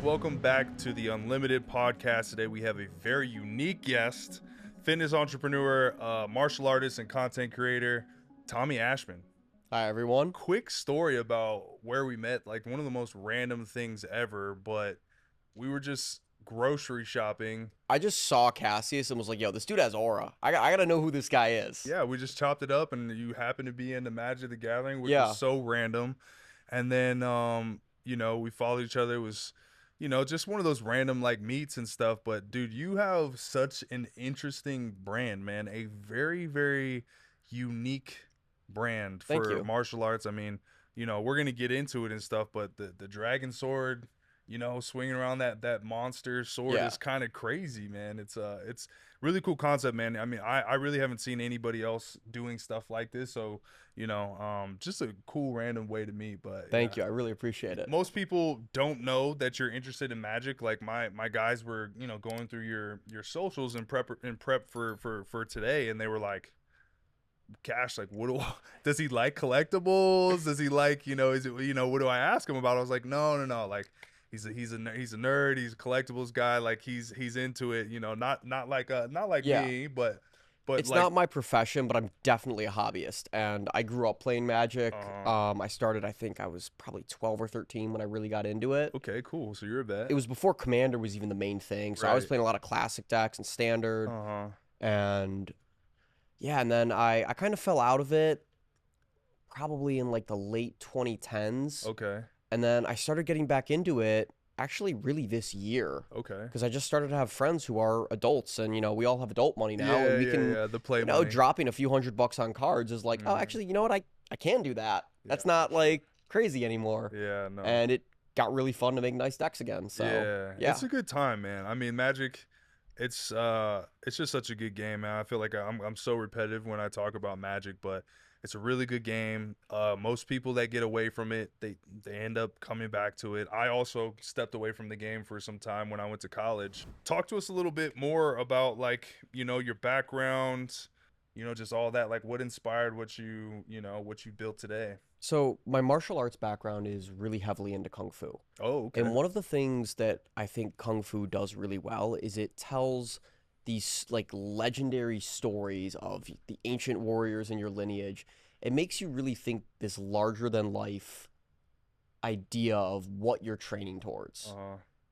welcome back to the Unlimited Podcast. Today we have a very unique guest, fitness entrepreneur, martial artist, and content creator, Tommy Ashman. Hi, everyone. Quick story about where we met, like one of the most random things ever, but we were just grocery shopping. I just saw Cassius and was like, yo, this dude has aura. I gotta know who this guy is. Yeah, we just chopped it up, and you happened to be in the Magic the Gathering, which Yeah. was so random. And then, we followed each other. It was, just one of those random like meets and stuff. But dude, you have such an interesting brand, man. A very, very unique brand Thank for you. martial arts. I mean, we're gonna get into it and stuff, but the dragon sword, swinging around that monster sword Yeah. is kind of crazy, man. It's really cool concept, man. I mean, I really haven't seen anybody else doing stuff like this, so just a cool random way to meet. But Thank you. I really appreciate it. most people don't know that you're interested in magic. Like my guys were going through your socials and prep for today, and they were like, Cash, like, does he like collectibles? Does he like, is it, what do I ask him about? I was like, no, like he's a nerd, he's a collectibles guy, like he's into it, not like Yeah. me, but It's like, not my profession, but I'm definitely a hobbyist, and I grew up playing Magic. I started, I think I was probably 12 or 13 when I really got into it. okay, cool. So you're a vet. It was before Commander was even the main thing, so I was Right. playing a lot of classic decks and standard, and yeah, and then I kind of fell out of it probably in like the late 2010s. Okay. And then I started getting back into it actually really this year. Okay. Because I just started to have friends who are adults, and we all have adult money now, and we can the play money. dropping a few $100 on cards is like, oh, actually, you know what, I can do that. That's not like crazy anymore. Yeah, no. And it got really fun to make nice decks again. So yeah. It's a good time, man. I mean, Magic, it's just such a good game, man. I feel like I'm so repetitive when I talk about Magic, but it's a really good game. Most people that get away from it, they end up coming back to it. I also stepped away from the game for some time when I went to college. Talk to us a little bit more about like, your background, just all that, like what inspired what you built today. So my martial arts background is really heavily into Kung Fu. Oh, okay. And one of the things that I think Kung Fu does really well is it tells these like legendary stories of the ancient warriors in your lineage. It makes you really think this larger than life idea of what you're training towards.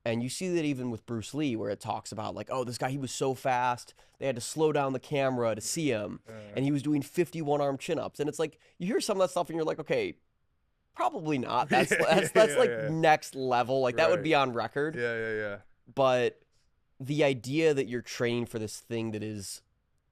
And you see that even with Bruce Lee, where it talks about like, oh, this guy, he was so fast, they had to slow down the camera to see him, and he was doing 51 arm chin-ups. And it's like, you hear some of that stuff and you're like, okay, probably not. That's next level. Like that would be on record. Yeah. But the idea that you're training for this thing that is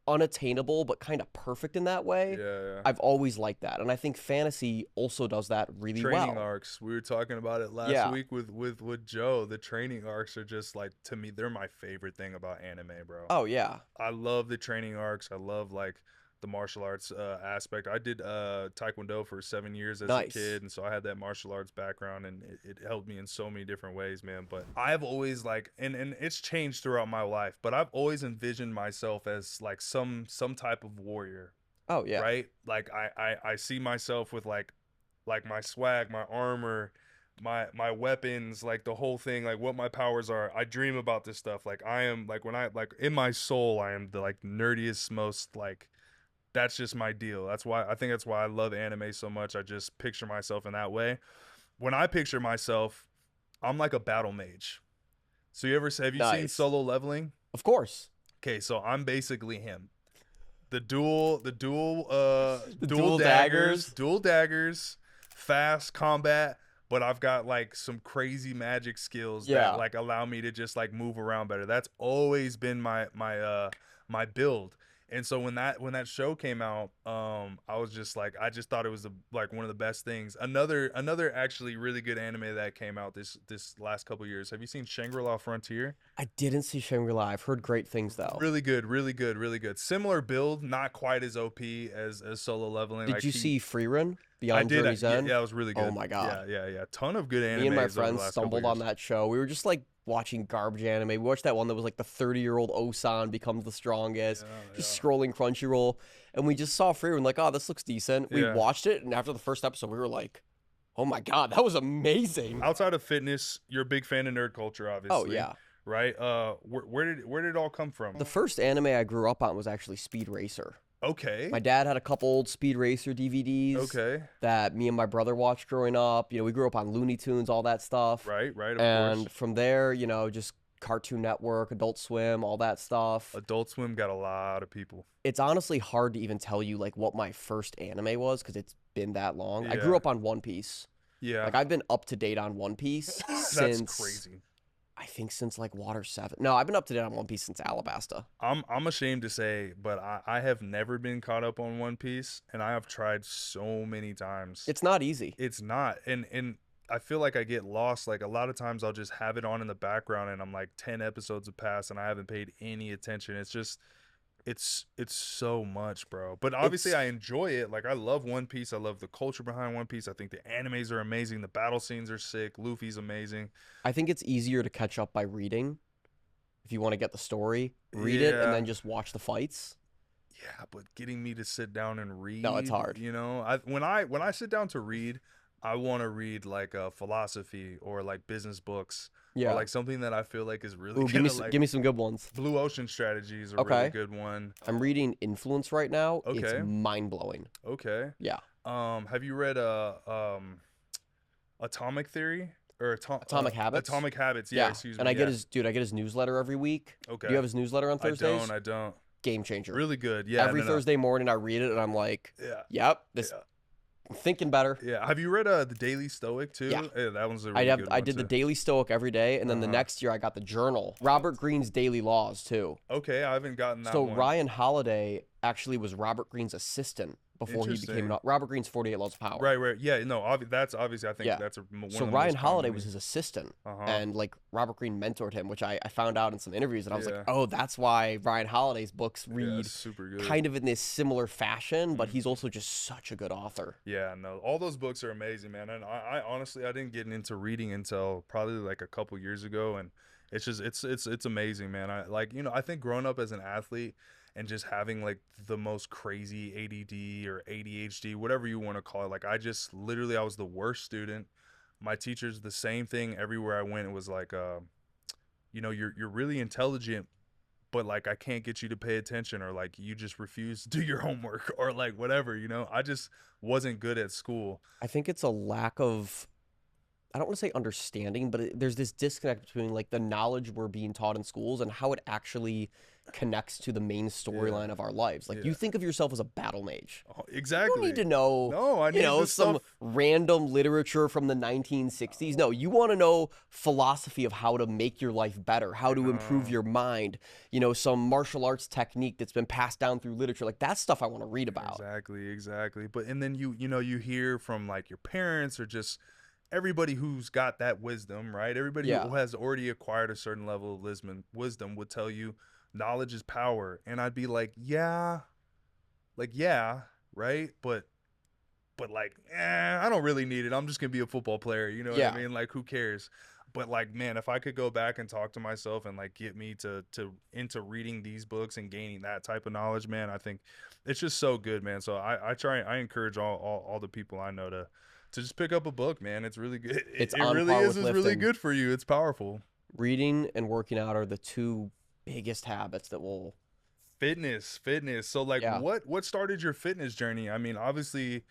unattainable but kind of perfect in that way, I've always liked that. And I think fantasy also does that really well. Training arcs, we were talking about it last week with Joe. The training arcs are just like, to me, they're my favorite thing about anime, bro. Oh yeah, I love the training arcs. I love like the martial arts aspect. I did Taekwondo for 7 years as a kid, and so I had that martial arts background, and it helped me in so many different ways, man. But I've always like, and it's changed throughout my life, but I've always envisioned myself as like some type of warrior. Oh yeah. Right? Like I see myself with like my swag, my armor, my weapons, like the whole thing, like what my powers are. I dream about this stuff. Like I am like, when I like in my soul, I am the like nerdiest, most like, that's just my deal. That's why I love anime so much. I just picture myself in that way. When I picture myself, I'm like a battle mage. So have you seen Solo Leveling? Of course. Okay, so I'm basically him. The dual daggers, fast combat, but I've got like some crazy magic skills that like allow me to just like move around better. That's always been my build. And so when that show came out, I was just like, I just thought it was like one of the best things. Another actually really good anime that came out this last couple years. Have you seen Shangri-La Frontier? I didn't see Shangri-La. I've heard great things though. Really good. Similar build, not quite as OP as Solo Leveling. Did you see Freerun? Beyond Journey's End? Yeah, it was really good. Oh my god. Yeah. Ton of good anime. Me and my friends stumbled on that show. We were just like watching garbage anime. We watched that one that was like the 30-year-old Osan becomes the strongest. Just scrolling Crunchyroll, and we just saw Freerun like, oh, this looks decent. We watched it, and after the first episode, we were like, Oh my God, that was amazing. Outside of fitness, you're a big fan of nerd culture, Oh obviously, yeah. right? Where did it all come from? The first anime I grew up on was actually Speed Racer. Okay, My dad had a couple old Speed Racer DVDs okay, that me and my brother watched growing up. We grew up on Looney Tunes, all that stuff. right, right, of course. And from there, just Cartoon Network, Adult Swim, all that stuff. Adult Swim got a lot of people. It's honestly hard to even tell you like what my first anime was because it's been that long. I grew Yeah, up on One Piece. yeah, Like I've been up to date on One Piece that's since crazy. I think since like Water 7. No, I've been up to date on One Piece since Alabasta. I'm ashamed to say, but I have never been caught up on One Piece, and I have tried so many times. It's not easy. It's not, and I feel like I get lost. Like a lot of times, I'll just have it on in the background, and I'm like 10 episodes have passed, and I haven't paid any attention. It's just, it's so much, bro. But obviously, It's I enjoy it. Like I love One Piece. I love the culture behind One Piece. I think the animes are amazing. The battle scenes are sick. Luffy's amazing. I think it's easier to catch up by reading. If you want to get the story, read it and Yeah. then just watch the fights. Yeah, but getting me to sit down and read, No, it's hard. when I sit down to read, I want to read like a philosophy or like business books or Yeah. like something that I feel like is really Ooh, gonna like give me some good ones. Blue Ocean Strategy is a really Okay. good one. I'm reading Influence right now. It's Okay, mind-blowing. okay. Yeah. Have you read Atomic Theory or Atomic Habits? Atomic Habits? Yeah, Yeah. excuse And me. I get Yeah. I get his newsletter every week. Do Okay. you have his newsletter on I Thursdays? don't. I don't. Game changer. Really good. Yeah. Every No. No. Thursday morning I read it and I'm like, Yeah. yep, this Yeah. I'm thinking better. Yeah. Have you read the Daily Stoic too? Yeah. That one's a really good I one did the too. Daily Stoic every day, and then the Uh-huh. next year I got the journal. Robert Greene's Daily Laws too. Okay, I haven't gotten that So one. Ryan Holiday actually was Robert Greene's assistant before he became Interesting. Robert Greene's 48 Laws of Power. Right, right. Yeah, no, that's obviously I think Yeah. that's one of So the Ryan most Holiday common was his assistant, Uh-huh. and like Robert Greene mentored him, which I found out in some interviews, and I was Yeah. like, oh, that's why Ryan Holiday's books Yeah, read super good. kind of in this similar fashion, but Mhm. he's also just such a good author. Yeah, no, all those books are amazing, man. And I honestly I didn't get into reading until probably like a couple years ago, and it's just it's amazing, man. I like I think growing up as an athlete and just having like the most crazy ADD or ADHD, whatever you want to call it, like I just literally I was the worst student. My teachers the same thing everywhere I went. It was like you're really intelligent, but like I can't get you to pay attention, or like you just refuse to do your homework, or like whatever. I just wasn't good at school. I think it's a lack of, I don't want to say understanding, but there's this disconnect between like the knowledge we're being taught in schools and how it actually connects to the main storyline of our lives. Like you Yeah. think of yourself as a battle mage. Oh, You exactly. don't need to know, No, I need this some stuff. random literature from the 1960s. No, you want to know philosophy of how to make your life better, how to improve know. your mind, some martial arts technique that's been passed down through literature. Like that's stuff I want to read about. Exactly, exactly. But and then you hear from like your parents or just everybody who's got that wisdom, right? Everybody Yeah. who has already acquired a certain level of wisdom would tell you knowledge is power. And I'd be like, yeah, right? But like, I don't really need it. I'm just gonna be a football player. You know what Yeah. I mean? Like, who cares? But like, man, if I could go back and talk to myself and like get me to into reading these books and gaining that type of knowledge, man, I think it's just so good, man. So I encourage all the people I know to just pick up a book, man. It's really good. It's It on really par is with really lifting. good for you. It's powerful. Reading and working out are the two biggest habits that will. Fitness. So like Yeah. what started your fitness journey? I mean, obviously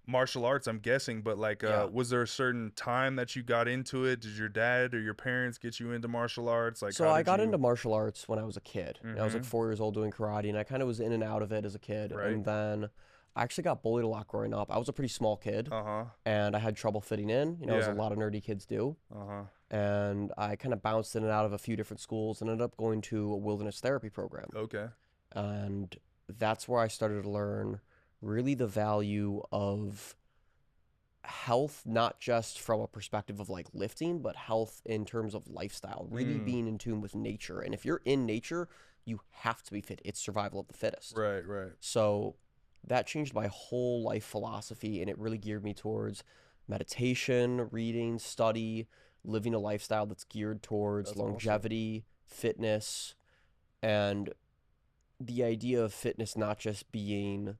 martial arts, I'm guessing, but like Yeah. was there a certain time that you got into it? Did your dad or your parents get you into martial arts? Like So how I did got you into martial arts when I was a kid. I was like Mhm. 4 years old doing karate, and I kind of was in and out of it as a kid. Right. And then I actually got bullied a lot growing up. I was a pretty small kid, Uh-huh. and I had trouble fitting in, as a Yeah. lot of nerdy kids do. Uh-huh. And I kind of bounced in and out of a few different schools and ended up going to a wilderness therapy program. Okay. And that's where I started to learn really the value of health, not just from a perspective of like lifting, but health in terms of lifestyle, really being in tune with nature. And if you're in nature, you have to be fit. It's survival of the fittest. Right, right. So that changed my whole life philosophy, and it really geared me towards meditation, reading, study, living a lifestyle that's geared towards That's awesome. longevity, fitness, and the idea of fitness not just being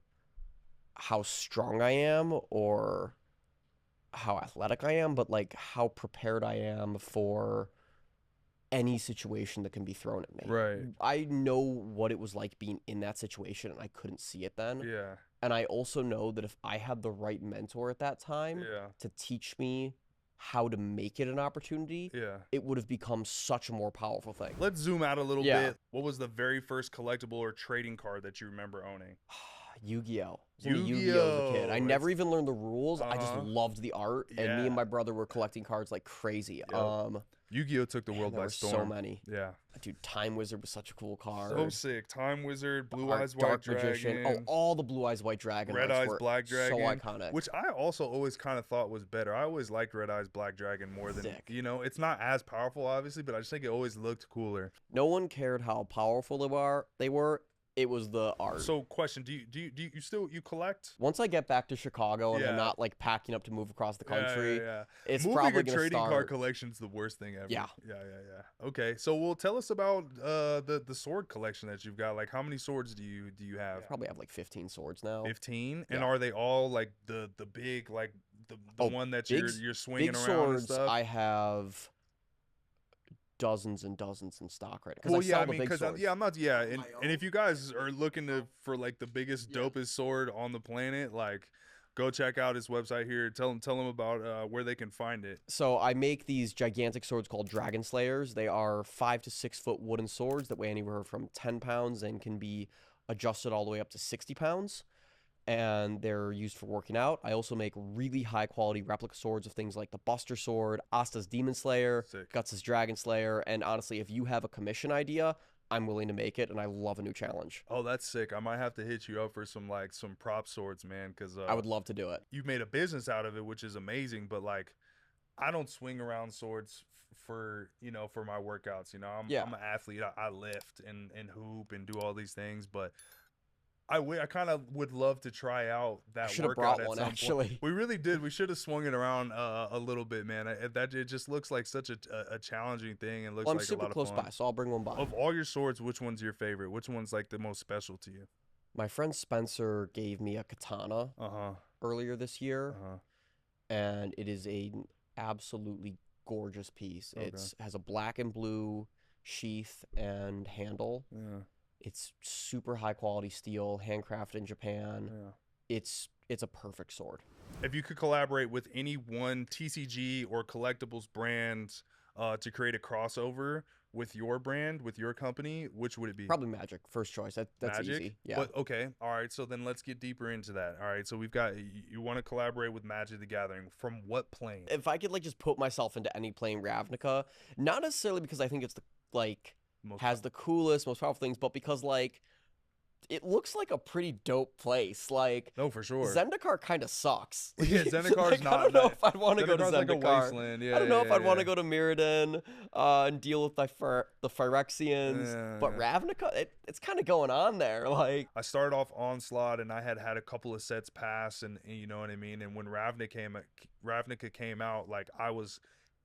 how strong I am or how athletic I am, but like how prepared I am for any situation that can be thrown at me. Right. I know what it was like being in that situation and I couldn't see it then. Yeah. And I also know that if I had the right mentor at that time Yeah. to teach me how to make it an opportunity, Yeah. it would have become such a more powerful thing. Let's zoom out a little Yeah. bit. What was the very first collectible or trading card that you remember owning? Yu-Gi-Oh! I was into Yu-Gi-Oh! As a kid. I Yu-Gi-Oh! never It's even learned the rules. I just uh-huh. loved the art, and me and Yeah. my brother were collecting cards like crazy. Yep. Yu-Gi-Oh took the Man, world there by were so storm. many. Yeah. Dude, Time Wizard was such a cool So card. sick. Time Wizard, Blue Art, Eyes White Dark Magician. Oh, Dragon, all the Blue Eyes White Dragon Red arts Eyes were Black so Dragon, iconic. which I also always kind of thought was better. I always liked Red Eyes Black Dragon more than, Sick. you know, it's not as powerful obviously, but I just think it always looked cooler. No one cared how powerful they were. It was the art. So, question: Do you still collect? Once I get back to Chicago and I'm Yeah. not like packing up to move across the Yeah, country, yeah. it's Moving probably a gonna trading card start. collection's the worst thing ever. Yeah. Yeah. Okay, so well, tell us about the sword collection that you've got. Like, how many swords do you have? Probably have like 15 swords now. 15, and Yeah. are they all like the big like the Oh, one that big you're swinging big around and swords. stuff? I have dozens and dozens in stock right now because Well, I yeah, sell I the mean, big because swords. yeah, I'm not, yeah, and if you guys are looking to for like the biggest, Yeah. dopest sword on the planet, like, go check out his website here. Tell them about where they can find it. So I make these gigantic swords called Dragon Slayers. They are 5 to 6 foot wooden swords that weigh anywhere from 10 pounds and can be adjusted all the way up to 60 pounds. And they're used for working out. I also make really high quality replica swords of things like the Buster Sword, Asta's Demon Slayer, Sick. Guts' Dragon Slayer, and honestly, if you have a commission idea, I'm willing to make it, and I love a new challenge. Oh, that's sick. I might have to hit you up for some prop swords, man, because I would love to do it. you've made a business out of it, which is amazing. But like, I don't swing around swords for for my workouts. Yeah. I'm an athlete. I lift and hoop and do all these things, but I kind of would love to try out I that should have workout brought at one some point. actually. We really did. We should have swung it around a little bit, man. It just looks like such a challenging thing and looks Well, I'm like a super lot of close fun. by, so I'll bring one by. Of all your swords, which one's your favorite? Which one's like the most special to you? My friend Spencer gave me a katana Uh-huh. earlier this year, Uh-huh. and it is an absolutely gorgeous piece. Okay. It has a black and blue sheath and handle. Yeah. It's super high quality steel, handcrafted in Japan. Yeah. It's a perfect sword. If you could collaborate with any one TCG or collectibles brand to create a crossover with your brand, with your company, which would it be? Probably Magic, first choice. That's Magic? easy. Yeah. But okay, all right. So then let's get deeper into that. All right. So we've got you want to collaborate with Magic the Gathering from what plane? If I could like just put myself into any plane Ravnica, not necessarily because I think it's the like Most has the coolest, most powerful things, but because like it looks like a pretty dope place. Like No, for sure. Zendikar kind of sucks. Yeah, Zendikar's I not. don't know if I'd want to go to Zendikar's like a Zendikar. wasteland. Yeah, I don't know yeah, if I'd want yeah. to go to Mirrodin and deal with the Phyrexians, Yeah, but yeah. Ravnica, it's kind of going on there. Like, I started off Onslaught and I had a couple of sets pass and you know what I mean. And when Ravnica came out, like I was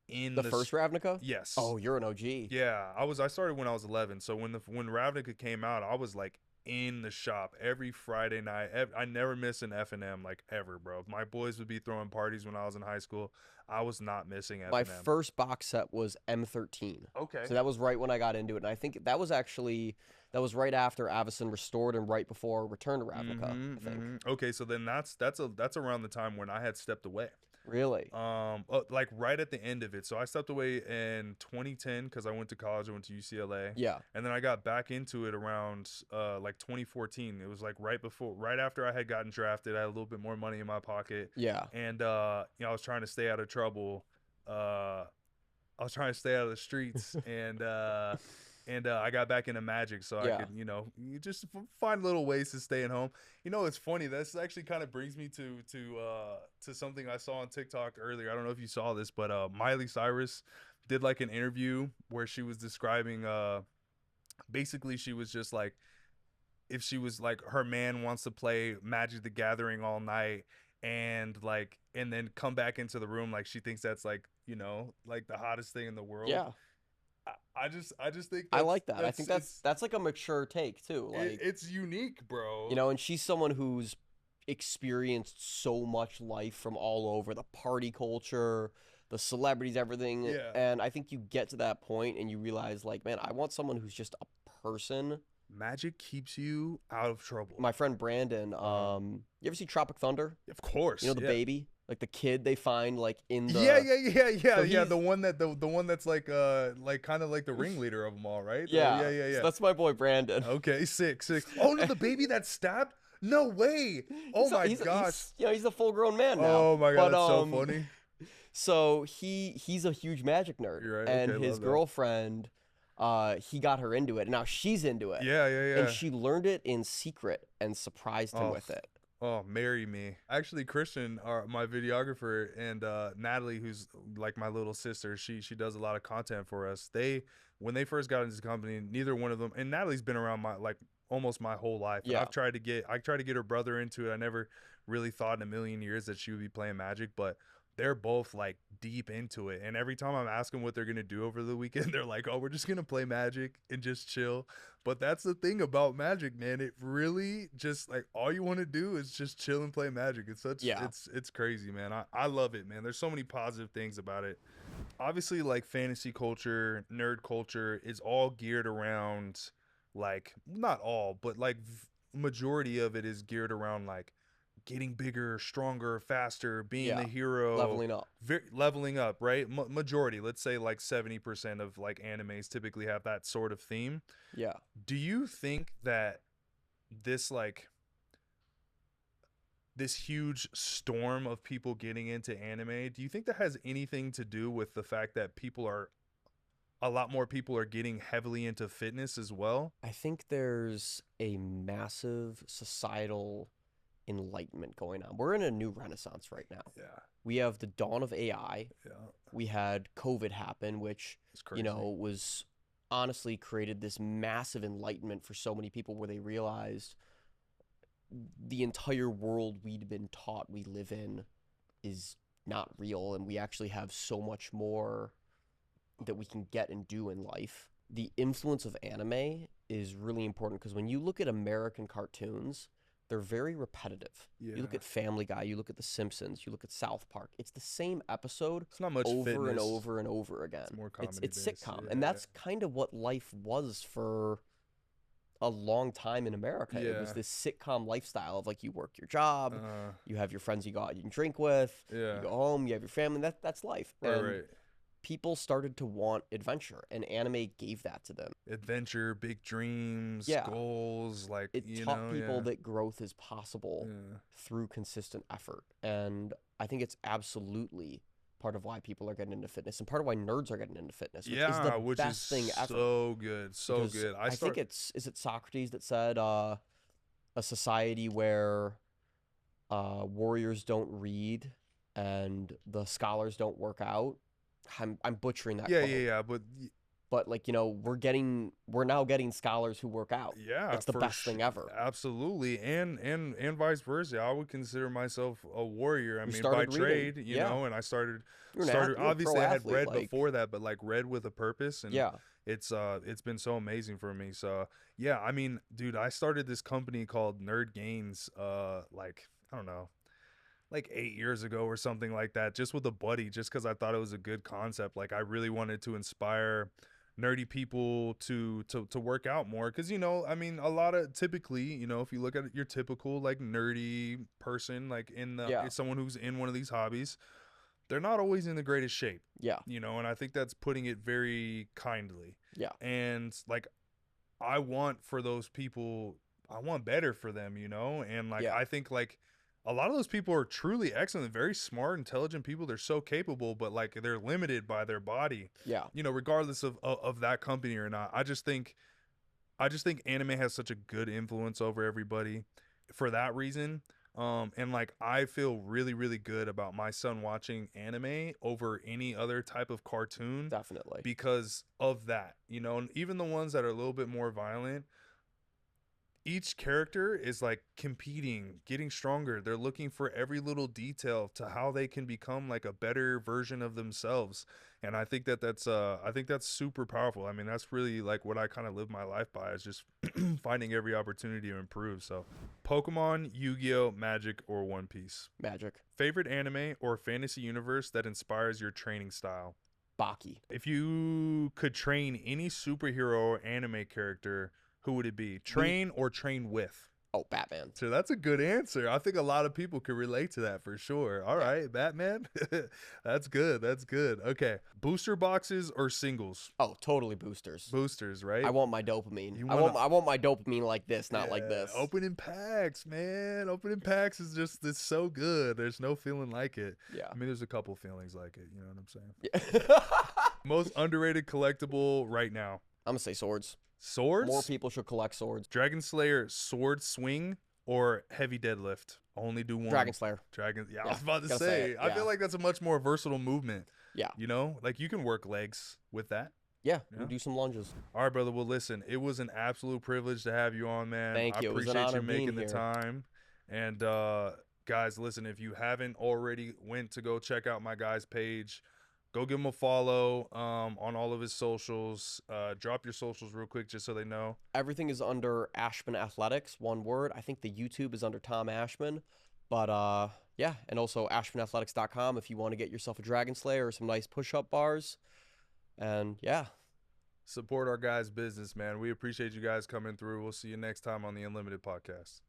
in the first Ravnica? Yes. Oh, you're an OG. Yeah, I started when I was 11. So when Ravnica came out, I was like in the shop every Friday night. I never miss an F&M like ever, bro. My boys would be throwing parties when I was in high school. I was not missing F&M. My first box set was M13. Okay. So that was right when I got into it. And I think that was right after Avacyn Restored and right before Return to Ravnica, I think. Okay, so then that's around the time when I had stepped away. Really? Like right at the end of it. So I stepped away in 2010 because I went to college. I went to UCLA. Yeah. And then I got back into it around like 2014. It was like right after I had gotten drafted. I had a little bit more money in my pocket. Yeah. And I was trying to stay out of trouble. I was trying to stay out of the streets, and I got back into Magic, so Yeah. I could, you just find little ways to stay at home. It's funny. This actually kind of brings me to something I saw on TikTok earlier. I don't know if you saw this, but Miley Cyrus did like an interview where she was describing, basically she was just like, if she was like her man wants to play Magic the Gathering all night and then come back into the room, like she thinks that's like like the hottest thing in the world. Yeah. I just think I like that. I think that's like a mature take too. Like it's unique, bro. and she's someone who's experienced so much life from all over the party culture, the celebrities, everything. Yeah. And I think you get to that point and you realize, like, man, I want someone who's just a person. Magic keeps you out of trouble. My friend Brandon, you ever see Tropic Thunder? Of course. You know the Yeah. baby, like the kid they find like in Yeah, the. yeah, yeah, yeah, So yeah. he's The one that the one that's like kind of like the ringleader of them all, right? yeah. Yeah, yeah, So yeah. that's my boy Brandon. Okay, sick, sick. Oh no, the baby that stabbed? No way. Oh He's a, my he's a, gosh. he's you know he's a full grown man now. Oh my god, But that's so funny. so he's a huge magic nerd, You're right. and Okay, his love that. girlfriend, he got her into it, and now she's into it, Yeah, yeah, and yeah. she learned it in secret and surprised him Oh, with it. oh, marry me. Actually, Christian, my videographer, and Natalie, who's like my little sister, she does a lot of content for us. When they first got into the company, neither one of them, and Natalie's been around my like almost my whole life. And Yeah, I tried to get her brother into it. I never really thought in a million years that she would be playing Magic, but they're both like deep into it. And every time I'm asking what they're gonna do over the weekend, they're like, "Oh, we're just gonna play Magic and just chill." But that's the thing about Magic, man. It really just like all you want to do is just chill and play Magic. yeah, It's crazy, man. I love it, man. There's so many positive things about it. Obviously, like fantasy culture, nerd culture is all geared around like not all, but like majority of it is geared around like getting bigger, stronger, faster, being the yeah. hero, Leveling up. leveling up, right? Majority, let's say like 70% of like animes typically have that sort of theme. Yeah, Do you think that this like this huge storm of people getting into anime, do you think that has anything to do with the fact that a lot more people are getting heavily into fitness as well? I think there's a massive societal enlightenment going on. We're in a new renaissance right now. Yeah, We have the dawn of AI. yeah, We had COVID happen, which, it's crazy. was honestly created this massive enlightenment for so many people where they realized the entire world we'd been taught we live in is not real, and we actually have so much more that we can get and do in life. The influence of anime is really important because when you look at American cartoons, they're very repetitive. Yeah, You look at Family Guy, you look at The Simpsons, you look at South Park. It's the same episode it's not much over and fitness. over and over again. It's more It's comedy it's based. sitcom, Yeah, and that's kind of what life was for a long time in America. It was yeah. this sitcom lifestyle of like you work your job, Uh, you have your friends you go out and drink with, yeah. you go home, you have your family. That's life. Right, And right. people started to want adventure, and anime gave that to them. Adventure, big dreams, Yeah. goals, like It you taught know, people yeah. that growth is possible Yeah. through consistent effort. And I think it's absolutely part of why people are getting into fitness and part of why nerds are getting into fitness, which is Yeah, the which best is thing ever. so good, so Because good. I think is it Socrates that said a society where warriors don't read and the scholars don't work out. I'm butchering that Yeah, quote. yeah, yeah. But like, we're now getting scholars who work out. Yeah, It's the best thing ever. Absolutely, and vice versa. I would consider myself a warrior. I You mean, by started reading. trade, you Yeah. know, and I started You're started. you're a pro Obviously, I had athlete, read like, before that, but like read with a purpose, and yeah. it's been so amazing for me. So yeah, I mean, dude, I started this company called Nerd Gains, like I don't know, like 8 years ago or something like that, just with a buddy, just because I thought it was a good concept. Like I really wanted to inspire nerdy people to work out more, because I mean, a lot of typically, if you look at your typical like nerdy person, like Yeah. it's someone who's in one of these hobbies, they're not always in the greatest shape, Yeah. and I think that's putting it very kindly. Yeah. And like I want for those people, I want better for them, and like Yeah. I think like a lot of those people are truly excellent, very smart, intelligent people. They're so capable, but like they're limited by their body, Yeah. regardless of that company or not. I just think anime has such a good influence over everybody for that reason. And like I feel really, really good about my son watching anime over any other type of cartoon Definitely. because of that, and even the ones that are a little bit more violent, each character is like competing, getting stronger. They're looking for every little detail to how they can become like a better version of themselves. And I think that's super powerful. I mean, that's really like what I kind of live my life by, is just finding every opportunity to improve. So, Pokemon, Yu-Gi-Oh, Magic, or One Piece. Magic. Favorite anime or fantasy universe that inspires your training style. Baki. If you could train any superhero or anime character, who would it be? Me. Train or train with? Oh, Batman. So that's a good answer. I think a lot of people could relate to that for sure. All right, Batman. That's good. That's good. Okay. Booster boxes or singles? Oh, totally boosters. Boosters, right? I want my dopamine. You I wanna- want my dopamine like this, not like this. Opening packs, man. Opening packs is just, it's so good. There's no feeling like it. Yeah. I mean, there's a couple feelings like it. You know what I'm saying? Yeah. Most underrated collectible right now. I'm gonna say swords. Swords? More people should collect swords. Dragon Slayer sword swing or heavy deadlift? Only do one. Dragon Slayer. Yeah, I was about to gotta say. say it, I feel yeah. like that's a much more versatile movement. Yeah. You know, like you can work legs with that. Yeah. Yeah. Do some lunges. All right, brother. Well, listen, it was an absolute privilege to have you on, man. Thank you. I It was an appreciate you honor being making the here. time. And guys, listen, if you haven't already went to go check out my guy's page, go give him a follow on all of his socials. Drop your socials real quick just so they know. Everything is under Ashman Athletics, one word. I think the YouTube is under Tom Ashman. But yeah, and also ashmanathletics.com if you want to get yourself a Dragon Slayer or some nice push-up bars. And yeah. Support our guys' business, man. We appreciate you guys coming through. We'll see you next time on the Unlimited Podcast.